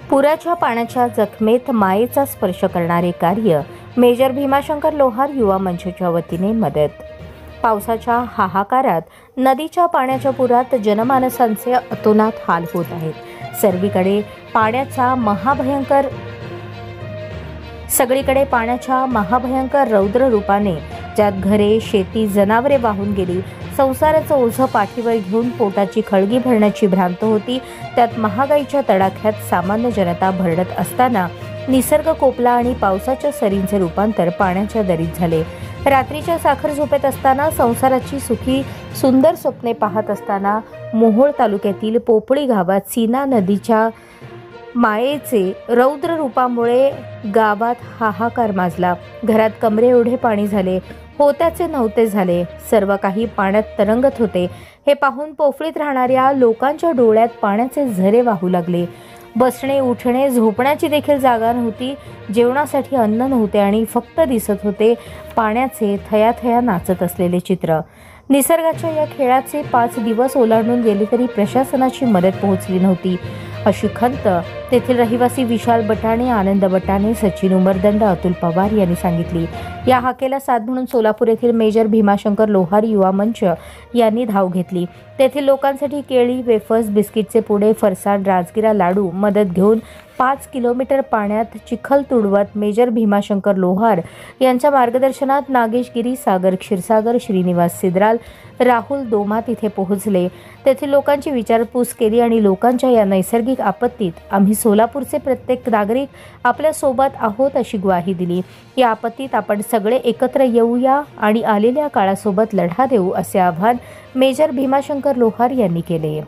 पुराच्या पाण्याच्या जखमेत मायेचा स्पर्श करणारे कार्य मेजर भीमाशंकर लोहार युवा मंचच्या वतीने मदत। पावसाच्या हाहाकारात नदीच्या पाण्याच्या पुरात जनमानसांचे अतोनात हाल होत आहेत। सगळीकडे पाण्याच्या महाभयंकर रौद्र रूपाने ज्यात घरे, शेती, जनावरे वाहून गेली, संसाराचं ओझं पाठीवर घेऊन पोटाची खळगी भरण्याची भ्रांत होती, त्यात महागाईच्या तडाख्यात सामान्य जनता भरडत असताना निसर्ग कोपला आणि पावसाच्या सरींचे रूपांतर पाण्याच्या दरीत झाले। रात्रीच्या साखर झोपेत असताना, संसाराची सुखी सुंदर स्वप्ने पाहत असताना मोहोळ तालुक्यातील पोपळी गावात सीना नदीच्या मायेचे रौद्र रूपामुळे गावात हाहाकार माजला। घरात कमरे एवढे पाणी झाले, होत्याचे नव्हते झाले, सर्व काही पाण्यात तरंगत होते। हे पाहून पोफळीत राहणाऱ्या लोकांच्या डोळ्यात पाण्याचे झरे वाहू लागले। बसणे, उठणे, झोपण्याची देखील जागा नव्हती, जेवणासाठी अन्न नव्हते आणि फक्त दिसत होते पाण्याचे थयाथया नाचत असलेले चित्र। निसर्गाच्या या खेळाचे 5 दिवस ओलांडून गेले तरी प्रशासनाची मदत पोहोचली नव्हती, अशी खंत तेथील रहिवासी विशाल बटाणे, आनंद बटाणे, सचिन उमरदंड, अतुल पवार यांनी सांगितली। या हाकेला साथ म्हणून सोलापूर येथील मेजर भीमाशंकर लोहार युवा मंच यांनी धाव घेतली। तेथील लोकांसाठी केळी, वेफर्स, बिस्किटचे पुडे, फरसाण, राजगिरा लाडू मदत घेऊन 5 किलोमीटर पाण्यात चिखल तुडवत मेजर भीमाशंकर लोहार यांच्या मार्गदर्शनात नागेश गिरी, सागर क्षीरसागर, श्रीनिवास सिद्राल, राहुल दोमा तिथे पोहोचले। तेथील लोकांची विचारपूस केली आणि लोकांच्या या नैसर्गिक आपत्तीत आम्ही सोलापूरचे प्रत्येक नागरिक आपल्या सोबत आहोत अशी ग्वाही दिली। या आपत्तीत आपण सगळे एकत्र येऊया आणि आलेल्या काळासोबत लढा देऊ असे आवाहन मेजर भीमाशंकर लोहार यांनी केले।